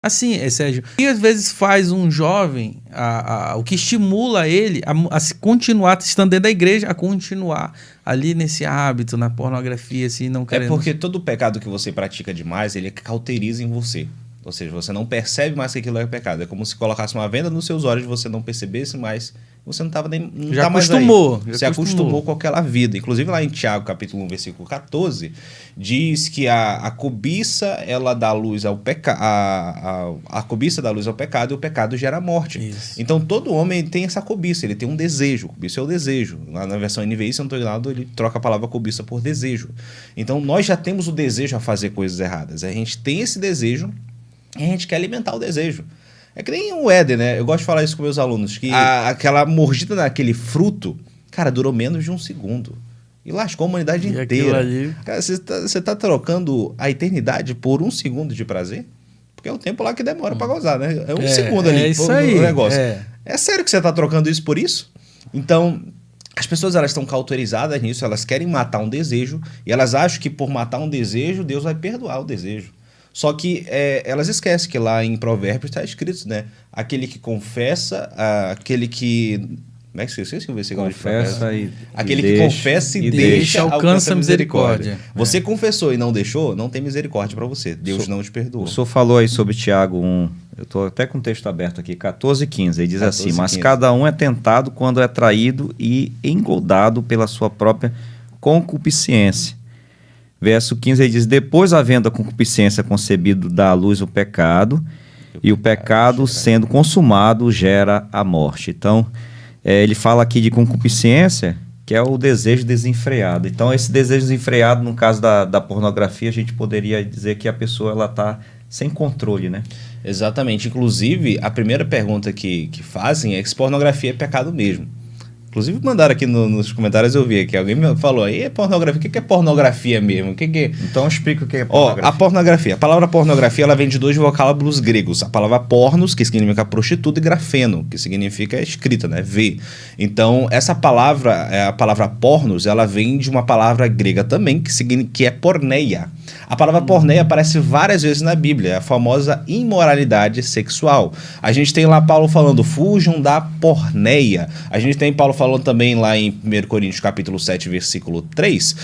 Assim, Sérgio, e às vezes faz um jovem, o que estimula ele a se continuar, estando dentro da igreja, a continuar ali nesse hábito, na pornografia, assim, não querendo... É porque todo pecado que você pratica demais, ele cauteriza em você. Ou seja, você não percebe mais que aquilo é pecado. É como se colocasse uma venda nos seus olhos e você não percebesse mais. Você não estava nem. Não Já tá mais acostumou. aí. Você acostumou com aquela vida. Inclusive lá em Tiago, capítulo 1, versículo 14, diz que a cobiça, ela dá luz ao pecado. A cobiça dá luz ao pecado e o pecado gera morte. Isso. Então todo homem tem essa cobiça, ele tem um desejo. Cobiça é o desejo. Lá na versão NVI, se eu não estou enganado, ele troca a palavra cobiça por desejo. Então nós já temos o desejo a fazer coisas erradas. A gente tem esse desejo. E a gente quer alimentar o desejo. É que nem o Éden, né? Eu gosto de falar isso com meus alunos, que aquela mordida naquele fruto, cara, durou menos de 1 segundo. E lascou a humanidade inteira. Ali... Cara, você tá trocando a eternidade por 1 segundo de prazer? Porque é o tempo lá que demora pra gozar, né? É 1 segundo ali. É isso aí. O negócio. É sério que você tá trocando isso por isso? Então... As pessoas, elas estão cauterizadas nisso, elas querem matar um desejo, e elas acham que por matar um desejo, Deus vai perdoar o desejo. Só que elas esquecem que lá em Provérbios está escrito, né? Aquele que confessa, aquele que... Como é que você esquece o versículo de Provérbios? Aquele que confessa e deixa, alcança a misericórdia. Você confessou e não deixou, não tem misericórdia para você. Deus não te perdoa. O senhor falou aí sobre Tiago 1, eu estou até com o texto aberto aqui, 14 e 15. Ele diz 14, assim, mas 15. Cada um é tentado quando é traído e engodado pela sua própria concupiscência. Verso 15, ele diz, depois havendo a concupiscência concebido dá à luz o pecado, e o pecado sendo consumado gera a morte. Então, ele fala aqui de concupiscência, que é o desejo desenfreado. Então, esse desejo desenfreado, no caso da pornografia, a gente poderia dizer que a pessoa está sem controle, né? Exatamente. Inclusive, a primeira pergunta que fazem é se pornografia é pecado mesmo. Inclusive mandaram aqui nos comentários, eu vi aqui, alguém me falou aí, é pornografia, o que é pornografia mesmo? Então explica o que é pornografia. A pornografia, a palavra pornografia, ela vem de 2 vocábulos gregos, a palavra pornos, que significa prostituta, e grafeno, que significa escrita, né, ver. Então, essa palavra, a palavra pornos, ela vem de uma palavra grega também, que é porneia. A palavra porneia aparece várias vezes na Bíblia, a famosa imoralidade sexual. A gente tem lá Paulo falando, fujam da porneia. A gente tem Paulo falando também lá em 1 Coríntios capítulo 7, versículo 3,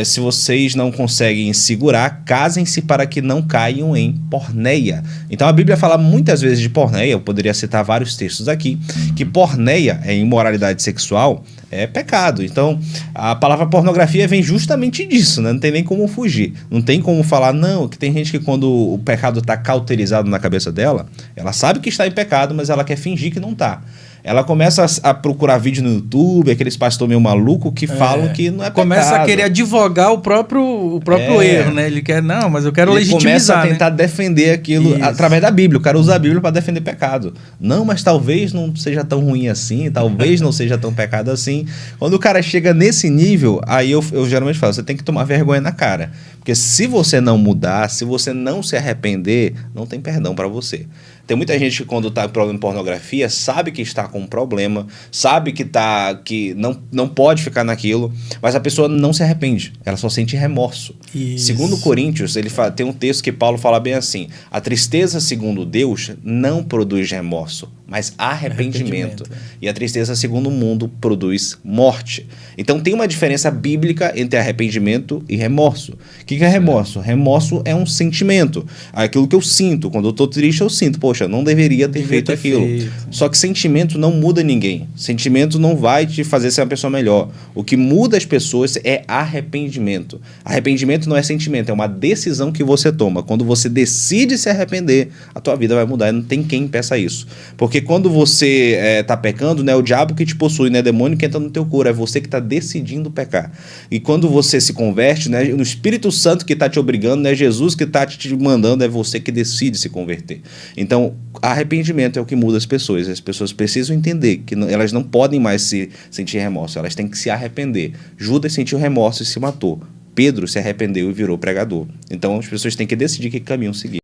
se vocês não conseguem segurar, casem-se para que não caiam em porneia. Então a Bíblia fala muitas vezes de porneia, eu poderia citar vários textos aqui, que porneia é imoralidade sexual, é pecado. Então, a palavra pornografia vem justamente disso, né? Não tem nem como fugir. Não tem como falar, não, que tem gente que quando o pecado está cauterizado na cabeça dela, ela sabe que está em pecado, mas ela quer fingir que não está. Ela começa a procurar vídeo no YouTube, aqueles pastores meio malucos que falam que não é pecado. Começa a querer advogar o próprio erro, né? Ele quer, não, mas eu quero legitimizar. Ele começa a tentar defender aquilo através da Bíblia. O cara usa a Bíblia para defender pecado. Não, mas talvez não seja tão ruim assim, talvez não seja tão pecado assim. Quando o cara chega nesse nível, aí eu geralmente falo, você tem que tomar vergonha na cara. Porque se você não mudar, se você não se arrepender, não tem perdão para você. Tem muita gente que quando está com problema de pornografia, sabe que está com um problema, sabe que não pode ficar naquilo, mas a pessoa não se arrepende, ela só sente remorso. Isso. Segundo Coríntios, tem um texto que Paulo fala bem assim, a tristeza segundo Deus não produz remorso, mas arrependimento. E a tristeza segundo o mundo produz morte. Então tem uma diferença bíblica entre arrependimento e remorso. O que é remorso? Remorso é um sentimento. Aquilo que eu sinto. Quando eu estou triste, eu sinto. Poxa, não deveria ter feito aquilo. Só que sentimento não muda ninguém. Sentimento não vai te fazer ser uma pessoa melhor. O que muda as pessoas é arrependimento. Arrependimento não é sentimento, é uma decisão que você toma. Quando você decide se arrepender, a tua vida vai mudar. E não tem quem impeça isso. Porque quando você está pecando, não é o diabo que te possui, não é demônio que entra no teu corpo, é você que está decidindo pecar. E quando você se converte, né, no Espírito Santo que está te obrigando, não é Jesus que está te mandando, é você que decide se converter. Então, arrependimento é o que muda as pessoas. As pessoas precisam entender que elas não podem mais se sentir remorso, elas têm que se arrepender. Judas sentiu remorso e se matou. Pedro se arrependeu e virou pregador. Então, as pessoas têm que decidir que caminho seguir.